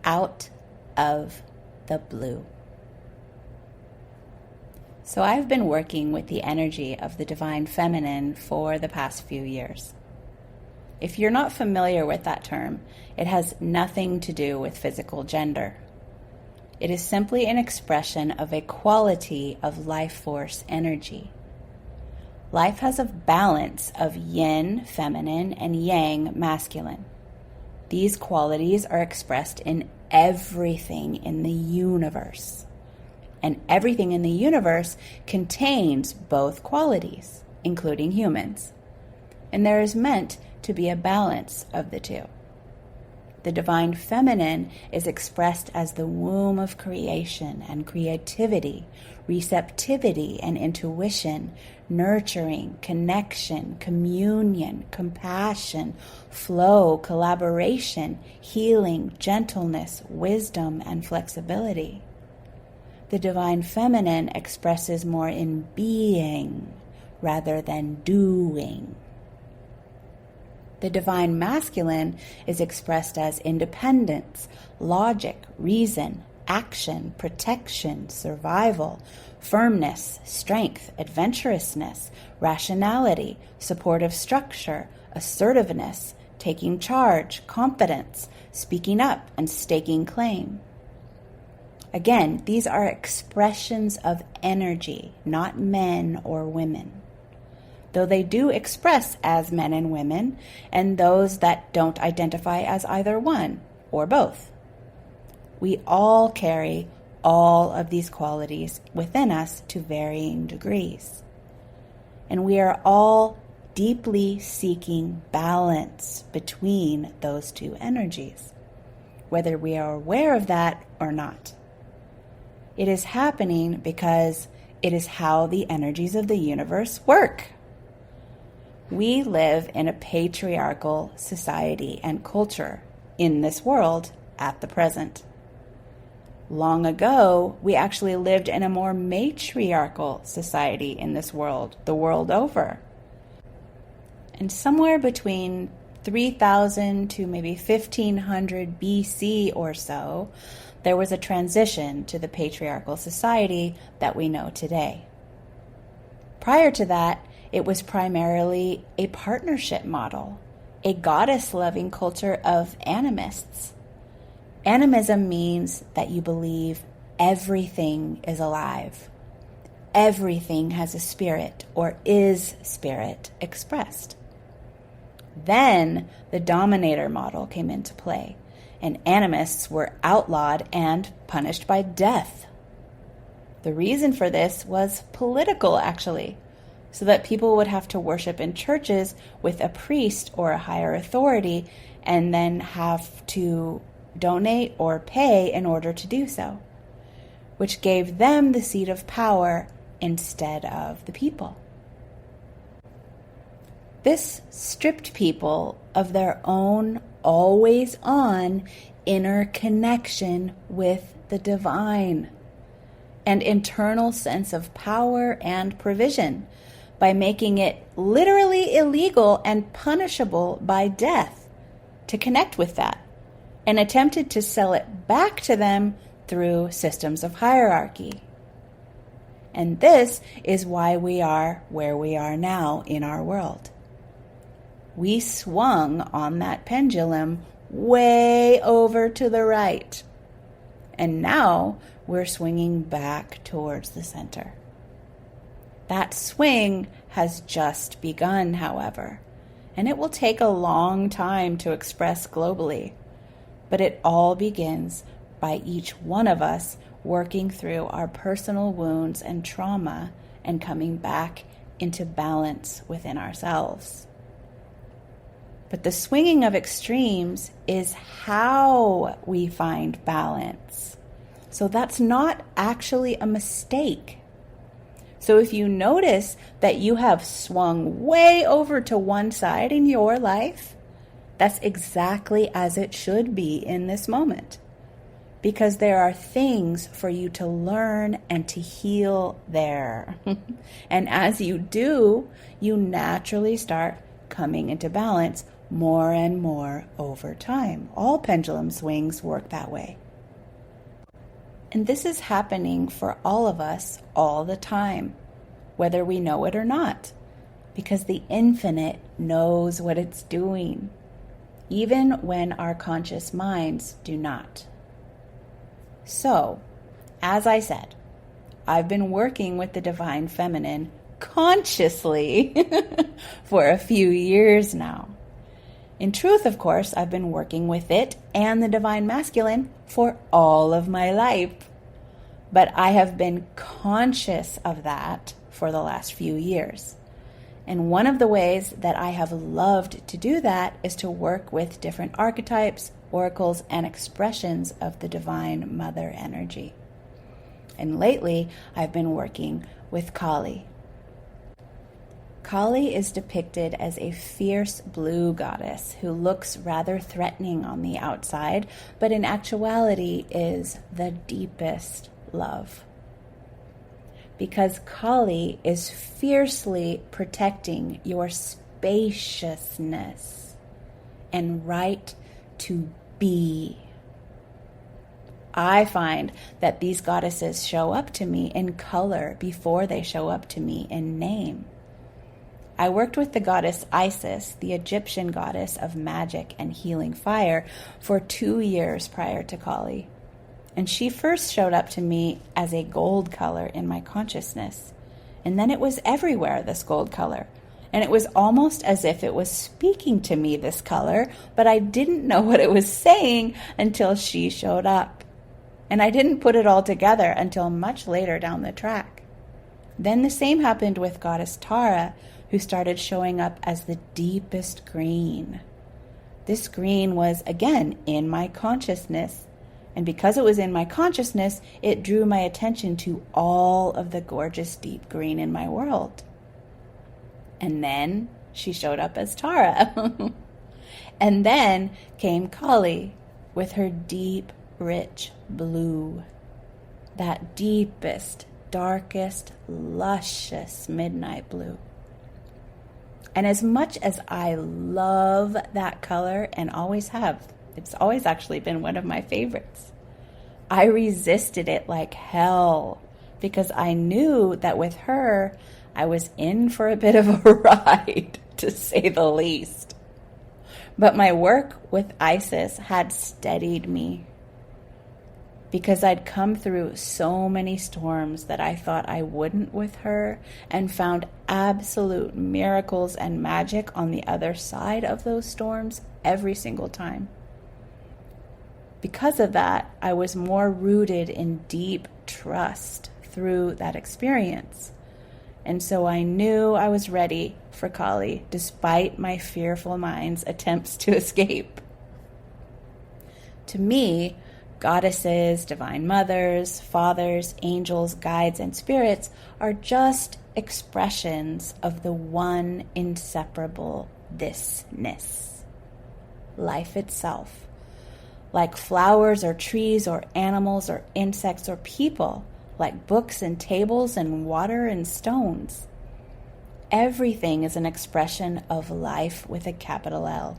out of the blue. So I've been working with the energy of the divine feminine for the past few years. If you're not familiar with that term, it has nothing to do with physical gender. It is simply an expression of a quality of life force energy. Life has a balance of yin, feminine, and yang, masculine. These qualities are expressed in everything in the universe. And everything in the universe contains both qualities, including humans. And there is meant to be a balance of the two. The divine feminine is expressed as the womb of creation and creativity, receptivity and intuition, nurturing, connection, communion, compassion, flow, collaboration, healing, gentleness, wisdom, and flexibility. The divine feminine expresses more in being rather than doing. The divine masculine is expressed as independence, logic, reason, action, protection, survival, firmness, strength, adventurousness, rationality, supportive structure, assertiveness, taking charge, confidence, speaking up, and staking claim. Again, these are expressions of energy, not men or women. Though they do express as men and women, and those that don't identify as either one or both. We all carry all of these qualities within us to varying degrees. And we are all deeply seeking balance between those two energies, whether we are aware of that or not. It is happening because it is how the energies of the universe work. We live in a patriarchal society and culture in this world at the present. Long ago, we actually lived in a more matriarchal society in this world, the world over. And somewhere between 3000 to maybe 1500 BC or so, there was a transition to the patriarchal society that we know today. Prior to that, it was primarily a partnership model, a goddess-loving culture of animists. Animism means that you believe everything is alive. Everything has a spirit or is spirit expressed. Then the dominator model came into play, and animists were outlawed and punished by death. The reason for this was political, actually, so that people would have to worship in churches with a priest or a higher authority and then have to donate or pay in order to do so, which gave them the seat of power instead of the people. This stripped people of their own always-on inner connection with the divine and internal sense of power and provision by making it literally illegal and punishable by death to connect with that, and attempted to sell it back to them through systems of hierarchy. And this is why we are where we are now in our world. We swung on that pendulum way over to the right, and now we're swinging back towards the center. That swing has just begun, however, and it will take a long time to express globally. But it all begins by each one of us working through our personal wounds and trauma and coming back into balance within ourselves. But the swinging of extremes is how we find balance. So that's not actually a mistake. So if you notice that you have swung way over to one side in your life, that's exactly as it should be in this moment. Because there are things for you to learn and to heal there. And as you do, you naturally start coming into balance more and more over time. All pendulum swings work that way. And this is happening for all of us all the time, whether we know it or not, because the infinite knows what it's doing, even when our conscious minds do not. So, as I said, I've been working with the Divine Feminine consciously for a few years now. In truth, of course, I've been working with it and the Divine Masculine for all of my life. But I have been conscious of that for the last few years. And one of the ways that I have loved to do that is to work with different archetypes, oracles, and expressions of the Divine Mother energy. And lately, I've been working with Kali. Kali is depicted as a fierce blue goddess who looks rather threatening on the outside, but in actuality is the deepest love. Because Kali is fiercely protecting your spaciousness and right to be. I find that these goddesses show up to me in color before they show up to me in name. I worked with the goddess Isis, the Egyptian goddess of magic and healing fire, for 2 years prior to Kali. And she first showed up to me as a gold color in my consciousness. And then it was everywhere, this gold color. And it was almost as if it was speaking to me, this color, but I didn't know what it was saying until she showed up. And I didn't put it all together until much later down the track. Then the same happened with goddess Tara, who started showing up as the deepest green. This green was, again, in my consciousness. And because it was in my consciousness, it drew my attention to all of the gorgeous deep green in my world. And then she showed up as Tara. And then came Kali with her deep, rich blue. That deepest, darkest, luscious midnight blue. And as much as I love that color and always have, it's always actually been one of my favorites, I resisted it like hell because I knew that with her, I was in for a bit of a ride, to say the least. But my work with Isis had steadied me because I'd come through so many storms that I thought I wouldn't with her and found absolute miracles and magic on the other side of those storms every single time. Because of that, I was more rooted in deep trust through that experience. And so I knew I was ready for Kali, despite my fearful mind's attempts to escape. To me, goddesses, divine mothers, fathers, angels, guides, and spirits are just expressions of the one inseparable thisness, life itself. Like flowers or trees or animals or insects or people, like books and tables and water and stones. Everything is an expression of life with a capital L.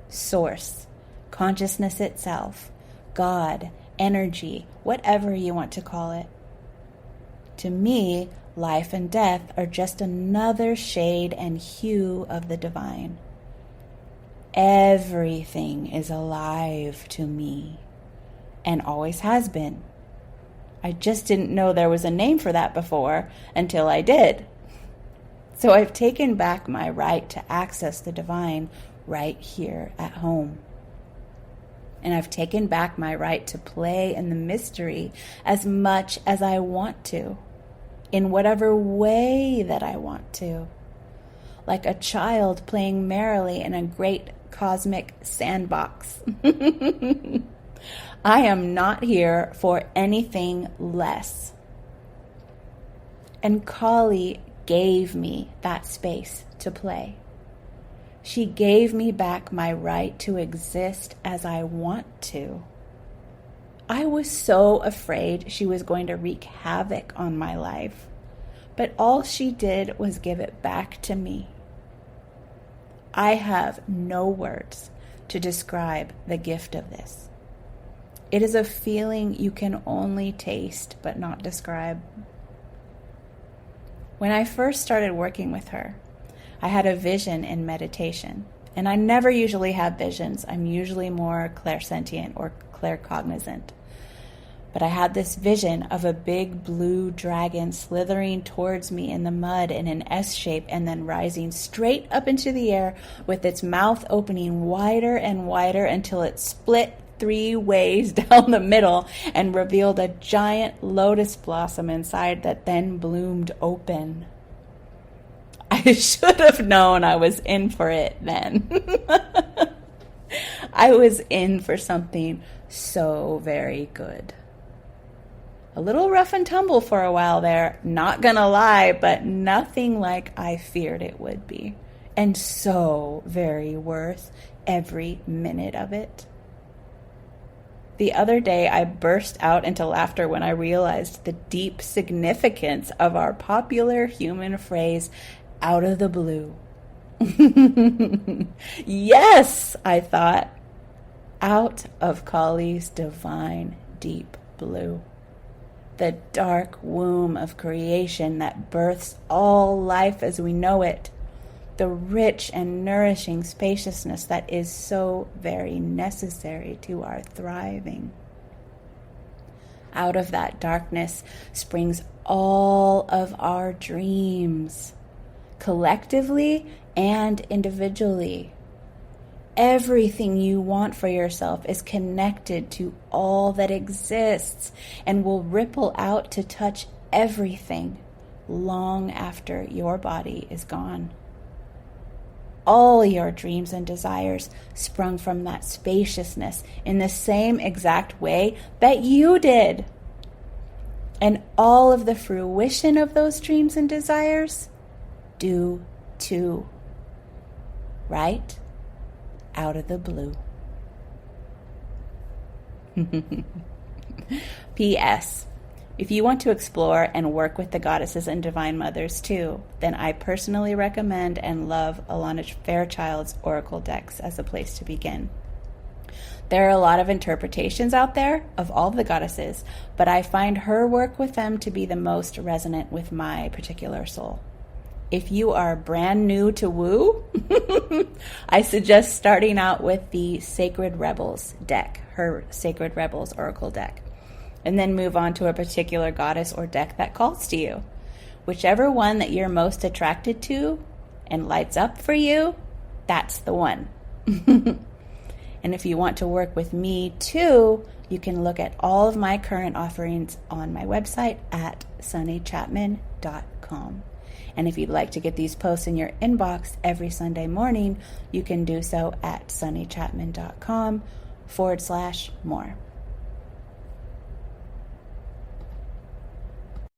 Source, consciousness itself, God, energy, whatever you want to call it. To me, life and death are just another shade and hue of the divine. Everything is alive to me, and always has been. I just didn't know there was a name for that before until I did. So I've taken back my right to access the divine right here at home. And I've taken back my right to play in the mystery as much as I want to, in whatever way that I want to. Like a child playing merrily in a great cosmic sandbox. I am not here for anything less. And Kali gave me that space to play. She gave me back my right to exist as I want to. I was so afraid she was going to wreak havoc on my life, but all she did was give it back to me. I have no words to describe the gift of this. It is a feeling you can only taste but not describe. When I first started working with her, I had a vision in meditation. And I never usually have visions. I'm usually more clairsentient or claircognizant. But I had this vision of a big blue dragon slithering towards me in the mud in an S shape and then rising straight up into the air with its mouth opening wider and wider until it split 3 ways down the middle and revealed a giant lotus blossom inside that then bloomed open. I should have known I was in for it then. I was in for something so very good. A little rough and tumble for a while there, not gonna lie, but nothing like I feared it would be. And so very worth every minute of it. The other day, I burst out into laughter when I realized the deep significance of our popular human phrase, out of the blue. Yes, I thought, out of Kali's divine deep blue. The dark womb of creation that births all life as we know it. The rich and nourishing spaciousness that is so very necessary to our thriving. Out of that darkness springs all of our dreams, collectively and individually. Everything you want for yourself is connected to all that exists and will ripple out to touch everything long after your body is gone. All your dreams and desires sprung from that spaciousness in the same exact way that you did. And all of the fruition of those dreams and desires do too. Right? Out of the blue. P.S. If you want to explore and work with the goddesses and divine mothers too, then I personally recommend and love Alana Fairchild's Oracle decks as a place to begin. There are a lot of interpretations out there of all the goddesses, but I find her work with them to be the most resonant with my particular soul. If you are brand new to woo, I suggest starting out with the Sacred Rebels deck, her Sacred Rebels Oracle deck, and then move on to a particular goddess or deck that calls to you. Whichever one that you're most attracted to and lights up for you, that's the one. And if you want to work with me too, you can look at all of my current offerings on my website at sunnychapman.com. And if you'd like to get these posts in your inbox every Sunday morning, you can do so at sunnychapman.com/more.